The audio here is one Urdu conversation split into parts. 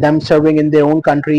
them serving in their own country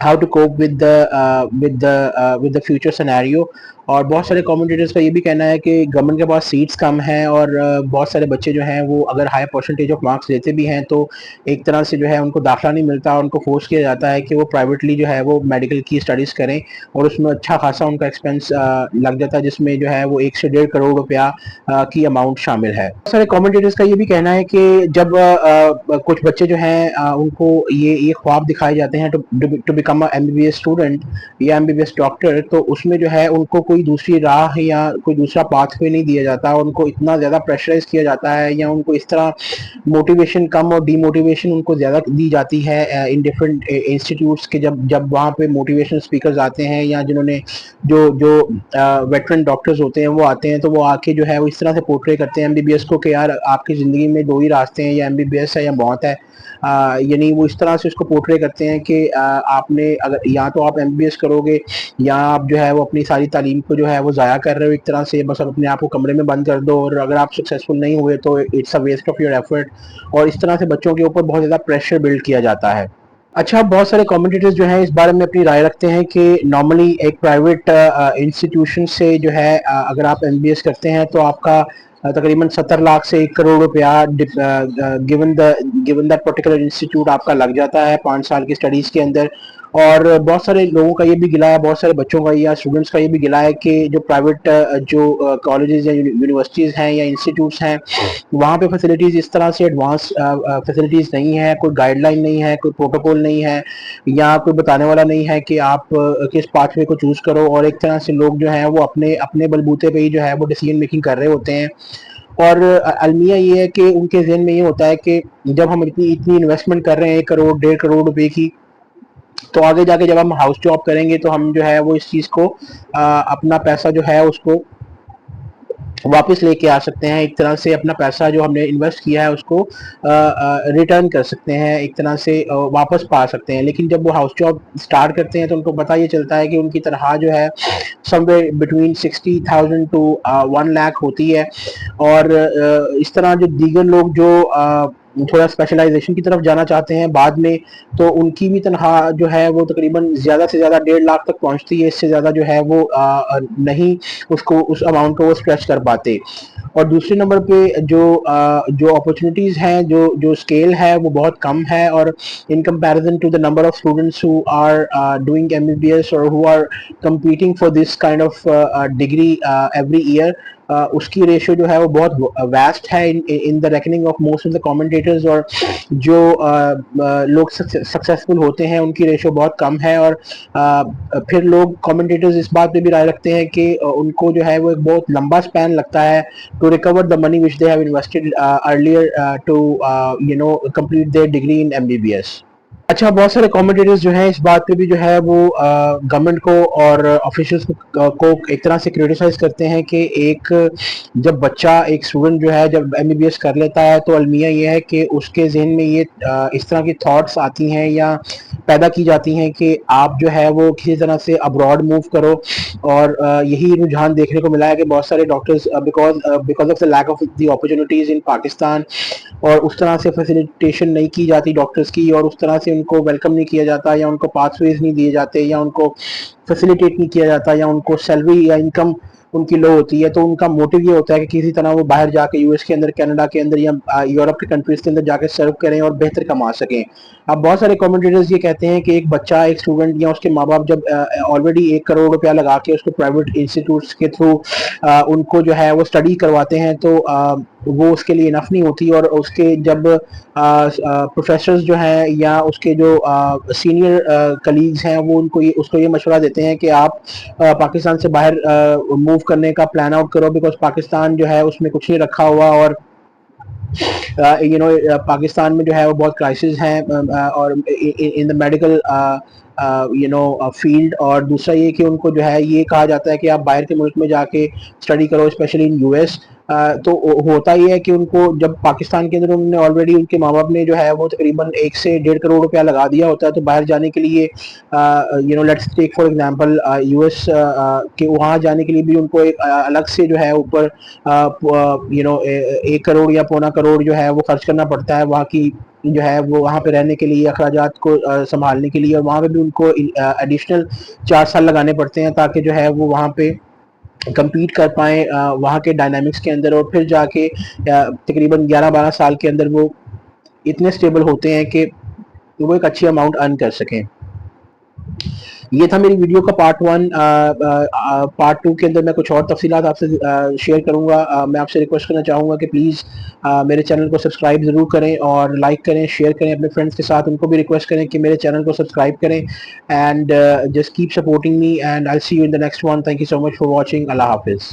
how to cope with the future scenario. اور بہت سارے کامنٹیٹرز کا یہ بھی کہنا ہے کہ گورنمنٹ کے پاس سیٹس کم ہیں اور بہت سارے بچے جو ہیں وہ اگر ہائی پرسنٹیج آف مارکس لیتے بھی ہیں تو ایک طرح سے جو ہے ان کو داخلہ نہیں ملتا، ان کو فورس کیا جاتا ہے کہ وہ پرائیویٹلی جو ہے وہ میڈیکل کی اسٹڈیز کریں، اور اس میں اچھا خاصا ان کا ایکسپینس لگ جاتا ہے، جس میں جو ہے وہ 1 سے 1.5 کروڑ روپیہ کی اماؤنٹ شامل ہے۔ بہت سارے کامنٹیٹرز کا یہ بھی کہنا ہے کہ جب کچھ بچے جو ہیں ان کو یہ خواب دکھائے جاتے ہیں to become a M B B S student یا M B B S doctor, تو اس میں جو ہے ان کو کوئی دوسری راہ یا کوئی دوسرا پاتھ وے نہیں دیا جاتا، ان کو اتنا زیادہ پریشرائز کیا جاتا ہے یا ان کو اس طرح موٹیویشن کم اور ڈی موٹیویشن ان کو زیادہ دی جاتی ہے ان ڈفرینٹ انسٹیٹیوٹس کے، جب وہاں پہ موٹیویشن اسپیکرز آتے ہیں یا جنہوں نے جو ویٹرن ڈاکٹرز ہوتے ہیں وہ آتے ہیں، تو وہ آ کے جو ہے وہ اس طرح سے پورٹرے کرتے ہیں ایم بی بی ایس کو کہ یار آپ کی زندگی میں 2 ہی راستے ہیں، یا ایم بی بی ایس ہے یا موت ہے، یعنی وہ اس طرح سے اس کو پورٹرے کرتے ہیں کہ آپ نے اگر یا تو آپ ایم بی بی ایس کرو گے یا آپ جو ہے وہ اپنی ساری تعلیم کو جو ہے وہ ضائع کر رہے ہو ایک طرح سے، بس اپنے آپ کو کمرے میں بند کر دو، اور اگر آپ سکسیزفل نہیں ہوئے تو it's a waste of your effort, اور اس طرح سے بچوں کے اوپر بہت زیادہ پریشر بلڈ کیا جاتا ہے۔ اچھا، بہت سارے کامنٹیٹرز جو ہیں اس بارے میں اپنی رائے رکھتے ہیں کہ نارملی ایک پرائیویٹ انسٹیٹیوشن سے جو ہے اگر آپ ایم بی ایس کرتے ہیں تو آپ کا تقریباً 70 لاکھ سے 1 کروڑ روپیہ گیون دیٹ پرٹیکولر انسٹیٹیوٹ آپ کا لگ جاتا ہے 5 سال کی اسٹڈیز کے اندر۔ اور بہت سارے لوگوں کا یہ بھی گلا ہے، بہت سارے بچوں کا یا اسٹوڈنٹس کا یہ بھی گلا ہے کہ جو پرائیویٹ جو کالجز یا یونیورسٹیز ہیں یا انسٹیٹیوٹس ہیں، وہاں پہ فیسلٹیز اس طرح سے ایڈوانس فیسلٹیز نہیں ہے، کوئی گائیڈ لائن نہیں ہے، کوئی پروٹوکول نہیں ہے، یا کوئی بتانے والا نہیں ہے کہ آپ کس پاتھ وے کو چوز کرو، اور ایک طرح سے لوگ جو ہیں وہ اپنے بلبوتے پہ ہی جو ہے وہ ڈیسیجن میکنگ کر رہے ہوتے ہیں۔ اور المیہ یہ ہے کہ ان کے ذہن میں یہ ہوتا ہے کہ جب ہم اتنی انویسٹمنٹ کر رہے ہیں 1 کروڑ 1.5 کروڑ روپے کی، تو آگے جا کے جب ہم ہاؤس جاب کریں گے تو ہم جو ہے وہ اس چیز کو اپنا پیسہ جو ہے اس کو واپس لے کے آ سکتے ہیں، ایک طرح سے اپنا پیسہ جو ہم نے انویسٹ کیا ہے اس کو ریٹرن کر سکتے ہیں، ایک طرح سے واپس پا سکتے ہیں۔ لیکن جب وہ ہاؤس جاب سٹارٹ کرتے ہیں تو ان کو پتہ یہ چلتا ہے کہ ان کی تنخواہ جو ہے سم ویئر بٹوین 60,000 ٹو 1 لاکھ ہوتی ہے، اور اس طرح جو دیگر لوگ جو تھوڑا اسپیشلائزیشن کی طرف جانا چاہتے ہیں بعد میں، تو ان کی بھی تنخواہ جو ہے وہ تقریباً زیادہ سے زیادہ 1.5 لاکھ تک پہنچتی ہے، اس سے زیادہ جو ہے وہ نہیں اس اماؤنٹ کو وہ اسٹریچ کر پاتے۔ اور دوسرے نمبر پہ جو اپرچونیٹیز ہیں، جو اسکیل ہے وہ بہت کم ہے، اور in comparison to the number of students who are doing M B B S اور who are competing for this kind of degree every year, اس کی ریشو جو ہے وہ بہت ویسٹ ہے in the reckoning of most of the commentators, اور جو لوگ سکسیزفل ہوتے ہیں ان کی ریشو بہت کم ہے۔ اور پھر لوگ کامنٹیٹرز اس بات پہ بھی رائے رکھتے ہیں کہ ان کو جو ہے وہ ایک بہت لمبا اسپین لگتا ہے to recover the money which they have invested earlier to complete their degree in M B B S. اچھا، بہت سارے کامنٹیٹرز جو ہیں اس بات پہ بھی جو ہے وہ گورنمنٹ کو اور آفیشلس کو ایک طرح سے کریٹیسائز کرتے ہیں کہ جب بچہ ایک اسٹوڈنٹ جو ہے جب ایم بی بی ایس کر لیتا ہے تو المیہ یہ ہے کہ اس کے ذہن میں یہ اس طرح کی تھاٹس آتی ہیں یا پیدا کی جاتی ہیں کہ آپ جو ہے وہ کسی طرح سے ابراڈ موو کرو، اور یہی رجحان دیکھنے کو ملا ہے کہ بہت سارے doctors because of the lack of the opportunities in Pakistan, اور اس طرح سے فیسیلیٹیشن نہیں کی جاتی ڈاکٹرز کی، اور اس طرح سے ان کو ویلکم نہیں کیا جاتا، یا ان کو پاتھ ویز نہیں دیے جاتے، یا ان کو فیسیلیٹیٹ نہیں کیا جاتا، یا ان کو سیلری یا انکم ان کی لو ہوتی ہے، تو ان کا موٹو یہ ہوتا ہے کہ کسی طرح وہ باہر جا کے یو ایس کے اندر، کینیڈا کے اندر یا یورپ کی کنٹریز کے اندر جا کے سرو کریں اور بہتر کما سکیں۔ اب بہت سارے کامنٹیٹرز یہ کہتے ہیں کہ ایک بچہ، ایک اسٹوڈنٹ یا اس کے ماں باپ جب آلریڈی 1 کروڑ روپیہ لگا کے اس کو پرائیویٹ انسٹیٹیوٹس کے تھرو ان کو جو ہے وہ اسٹڈی کرواتے ہیں، تو وہ اس کے لیے انف نہیں ہوتی، اور اس کے جب پروفیسرز جو ہیں یا اس کے جو سینئر کلیگز ہیں وہ اس کو یہ مشورہ دیتے ہیں کہ آپ پاکستان سے باہر موو کرنے کا پلان آؤٹ کرو، بیکاز پاکستان جو ہے اس میں کچھ نہیں رکھا ہوا، اور پاکستان میں جو ہے وہ بہت کرائسس ہیں اور ان دا میڈیکل فیلڈ، اور دوسرا یہ کہ ان کو جو ہے یہ کہا جاتا ہے کہ آپ باہر کے ملک میں جا کے اسٹڈی کرو، اسپیشلی ان یو ایس۔ تو ہوتا یہ ہے کہ ان کو جب پاکستان کے اندر انہوں نے آلریڈی ان کے ماں باپ نے جو ہے وہ تقریباً 1 سے 1.5 کروڑ روپیہ لگا دیا ہوتا ہے، تو باہر جانے کے لیے let's take for example U S کہ وہاں جانے کے لیے بھی ان کو ایک الگ سے جو ہے اوپر 1 کروڑ یا 1.25 کروڑ جو ہے وہ خرچ کرنا پڑتا ہے وہاں کی جو ہے وہ وہاں پہ رہنے کے لیے، اخراجات کو سنبھالنے کے لیے، اور وہاں پہ بھی ان کو ایڈیشنل 4 سال لگانے پڑتے ہیں تاکہ جو ہے وہ وہاں پہ کمپیٹ کر پائیں وہاں کے ڈائنامکس کے اندر، اور پھر جا کے تقریباً 11-12 سال کے اندر وہ اتنے سٹیبل ہوتے ہیں کہ وہ ایک اچھی اماؤنٹ ارن کر سکیں. یہ تھا میری ویڈیو کا پارٹ 1. پارٹ 2 کے اندر میں کچھ اور تفصیلات آپ سے شیئر کروں گا. میں آپ سے ریکویسٹ کرنا چاہوں گا کہ پلیز میرے چینل کو سبسکرائب ضرور کریں، اور لائک کریں، شیئر کریں اپنے فرینڈس کے ساتھ. ان کو بھی ریکویسٹ کریں کہ میرے چینل کو سبسکرائب کریں. And just keep supporting me, and I see you in the next one. Thank you so much for watching. اللہ حافظ.